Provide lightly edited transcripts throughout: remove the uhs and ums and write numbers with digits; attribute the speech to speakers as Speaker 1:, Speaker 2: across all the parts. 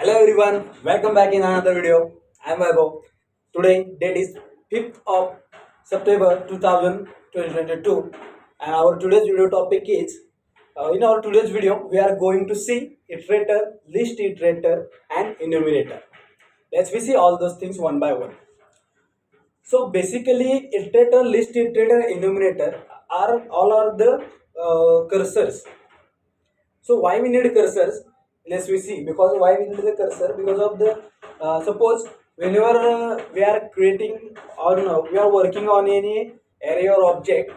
Speaker 1: Hello everyone, welcome back in another video. I am Vaibhav. Today date is 5th of September 2022 and our today's video topic is in our today's video we are going to see iterator, list iterator and enumerator. Let's we see all those things one by one. So basically iterator, list iterator, enumerator are the cursors. So why we need cursors? Let's we see. Because why we need the cursor? Because of the suppose whenever we are creating or we are working on any array or object,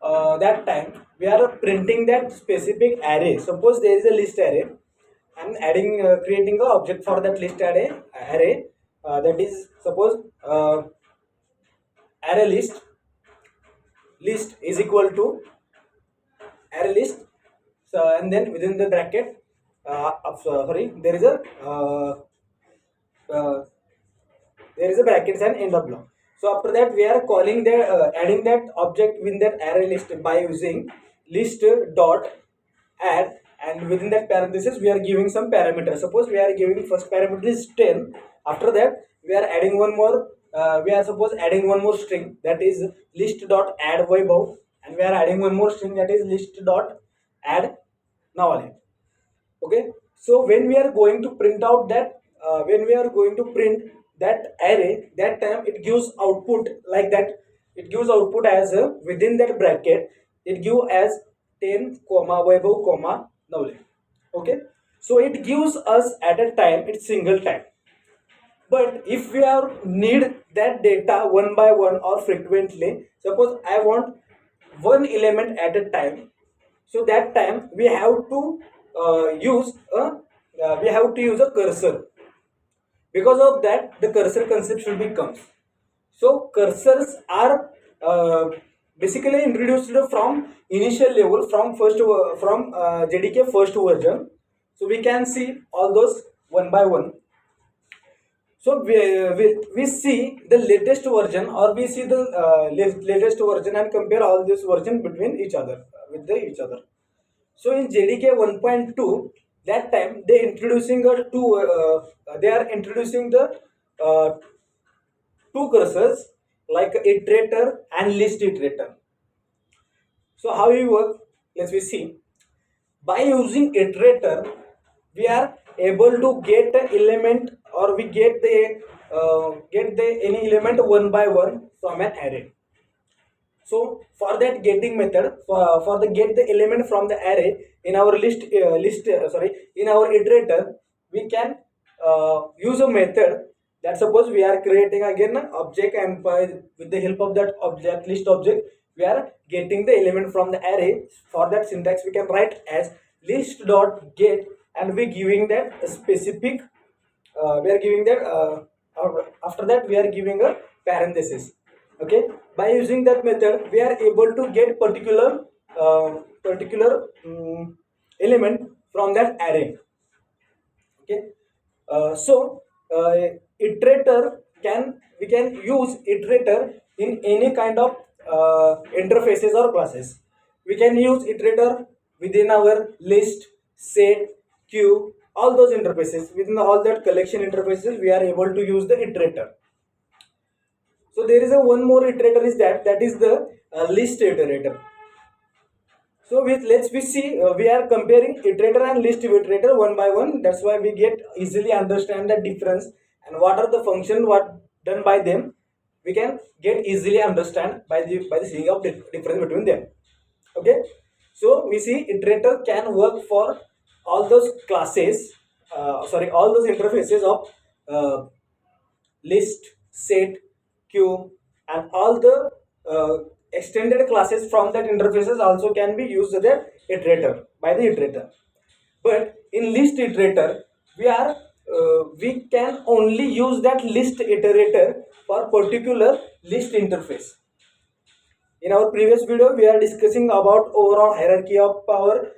Speaker 1: that time we are printing that specific array. Suppose there is a list array. I'm adding creating a object for that list array. That is suppose array list is equal to array list. So and then within the bracket there is a uh, uh, there is a brackets and end of block. So after that we are calling the adding that object within that array list by using list dot add, and within that parenthesis we are giving some parameter. Suppose we are giving first parameter is 10. After that we are adding one more we are suppose adding one more string, that is list dot add Vaibhav, and we are adding one more string, that is list dot add Nawale. Okay, so when we are going to print out that when we are going to print that array, that time it gives output like that. It gives output as within that bracket it give as 10 comma Vaibhav comma Navle. Okay, so it gives us at a time, it's single time. But if we are need that data one by one or frequently, suppose I want one element at a time, so that time we have to use a cursor. Because of that the cursor concept should be comes. So cursors are basically introduced from initial level, from JDK first version. So we can see all those one by one. So we see the latest version, or we see the latest version and compare all this version between each other each other. So in JDK 1.2, that time they are introducing the uh, two cursors like iterator and list iterator. So how we work? Let's we see. By using iterator, we are able to get the element, or we get the any element one by one from an array. So for that getting method, for the get the element from the array in our in our iterator, we can use a method that suppose we are creating again an object, and with the help of that object list object we are getting the element from the array. For that syntax we can write as list dot get, and we giving that a specific we are giving that after that we are giving a parenthesis. Okay, by using that method we are able to get particular element from that array. Okay, so iterator can we can use iterator in any kind of interfaces or classes. We can use iterator within our list, set, queue, all those interfaces. Within all that collection interfaces we are able to use the iterator. So there is a one more iterator is that is the list iterator. So let's we see we are comparing iterator and list iterator one by one. That's why we get easily understand the difference and what are the function what done by them. We can get easily understand by the seeing of the difference between them. Okay, so we see iterator can work for all those classes. All those interfaces of list, set, queue, and all the extended classes from that interfaces also can be used as the iterator by the iterator. But in list iterator we can only use that list iterator for particular list interface. In our previous video we are discussing about overall hierarchy of our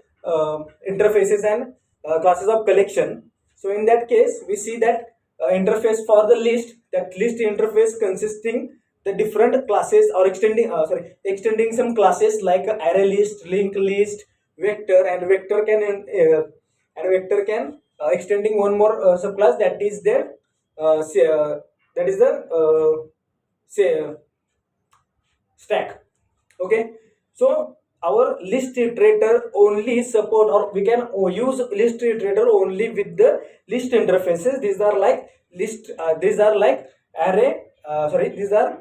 Speaker 1: interfaces and classes of collection. So in that case we see that interface for the list, that list interface consisting the different classes, or extending some classes like array list, linked list, vector, and vector can extending one more subclass, that is there that is the say stack. Okay, so our list iterator only support, or we can use list iterator only with the list interfaces. These are like these are like array these are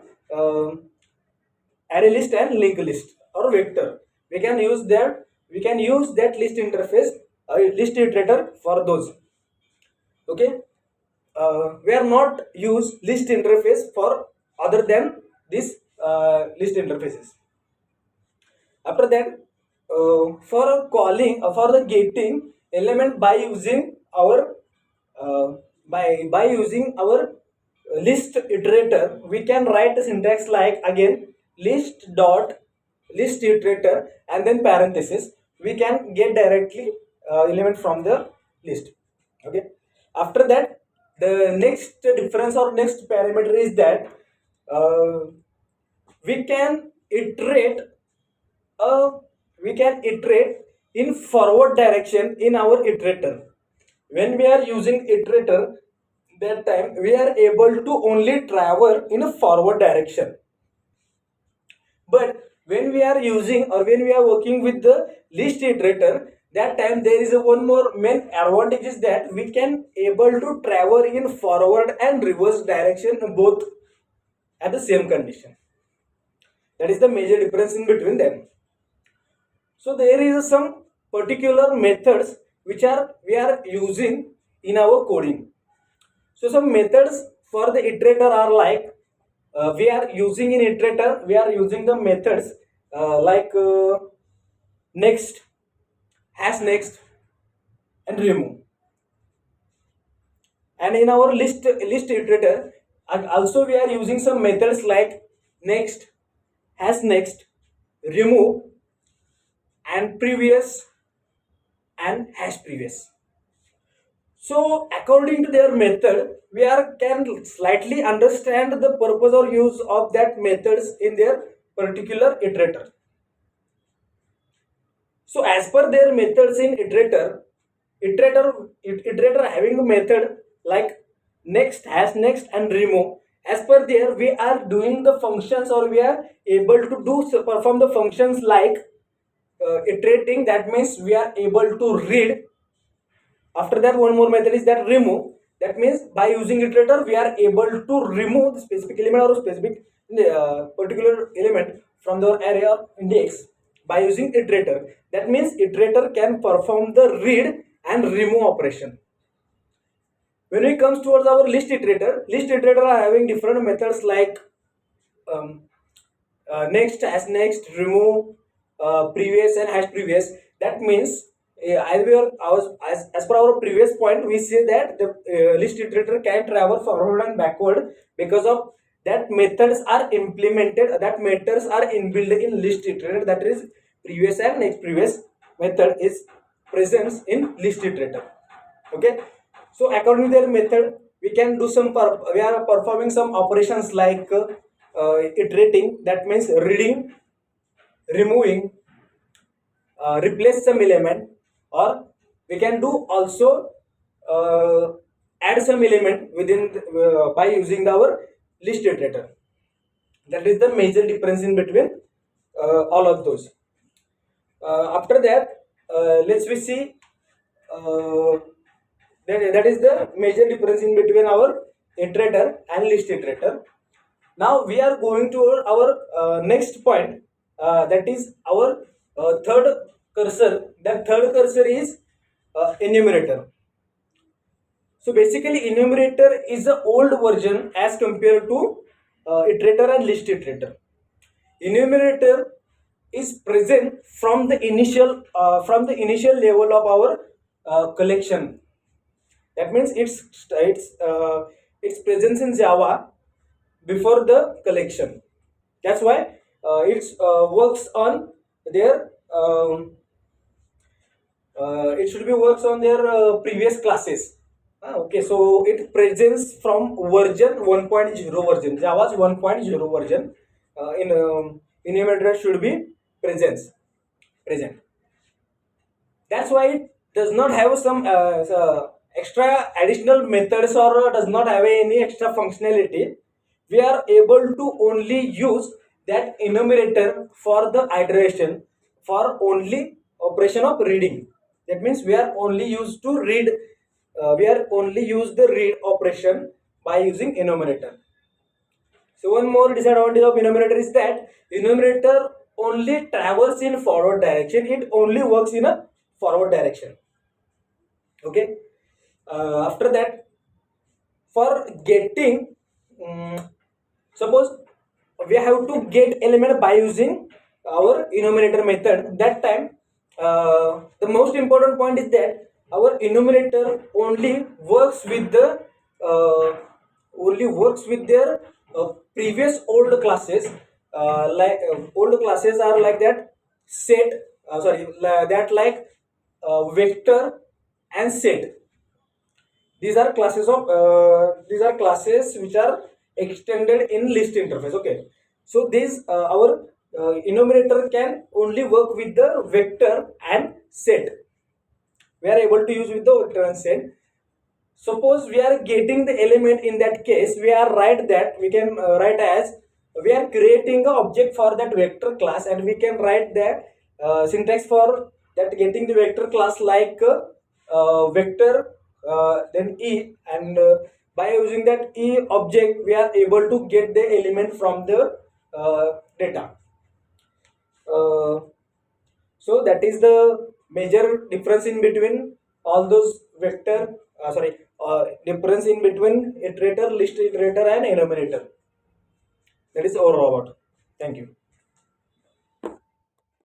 Speaker 1: array list and linked list or vector. We can use that list interface, list iterator for those. Okay, we are not use list interface for other than this list interfaces. After that, for calling for the getting element by using our using our list iterator, we can write a syntax like again list dot list iterator and then parenthesis. We can get directly element from the list. Okay, after that, the next difference or next parameter is that we can iterate uh, we can iterate in forward direction in our iterator. When we are using iterator, that time we are able to only travel in a forward direction. But when we are using or when we are working with the list iterator, that time there is a one more main advantage is that we can able to travel in forward and reverse direction both at the same condition. That is the major difference in between them. So there is some particular methods which are we are using in our coding. So some methods for the iterator are like we are using in iterator, we are using the methods like next, hash next, and remove. And in our list iterator, also we are using some methods like next, hash next, remove, and previous, and hash previous. So according to their method, we are can slightly understand the purpose or use of that methods in their particular iterator. So as per their methods in iterator having a method like next, hash next, and remove. As per there, we are doing the functions, or we are able to perform the functions like iterating. That means we are able to read. After that, one more method is that remove. That means by using iterator, we are able to remove the specific element or specific particular element from the array or index by using iterator. That means iterator can perform the read and remove operation. When it comes towards our list iterator are having different methods like um, next, as next, remove, previous, and hash previous. That means as per our previous point, we say that the list iterator can travel forward and backward because of that methods are implemented, that methods are inbuilt in list iterator. That is previous and next previous method is present in list iterator. Okay, so according to their method, we can do we are performing some operations like iterating. That means reading, removing, replace some element, or we can do also add some element within by using our list iterator. That is the major difference in between all of those. After that, let's we see that is the major difference in between our iterator and list iterator. Now we are going to our next point, that is our third cursor. That third cursor is enumerator. So basically enumerator is the old version as compared to iterator and list iterator. Enumerator is present from the initial level of our collection. That means its presence in Java before the collection. That's why it works on their it should be works on their previous classes. Okay, so it presents from version 1.0 version. Java's 1.0 version in enumerator should be present. That's why it does not have some extra additional methods or does not have any extra functionality, we are able to only use that enumerator for the iteration for only operation of reading. That means we are only used to read, we are only use the read operation by using enumerator. So one more disadvantage of enumerator is that enumerator only travels in forward direction. It only works in a forward direction. Okay. After that, for getting, suppose we have to get element by using our enumerator method. That time, the most important point is that our enumerator uh, only works with their previous old classes. Old classes are like that set. That like vector and set. These are classes which are extended in list interface. Okay, so these our enumerator can only work with the vector and set. We are able to use with the vector and set. Suppose we are getting the element, in that case we are write that we can write as we are creating a object for that vector class, and we can write the syntax for that getting the vector class like vector then e, and by using that e object we are able to get the element from the data. uh, so that is the major difference in between all those vector, difference in between iterator, list iterator, and enumerator. That is our robot. Thank you.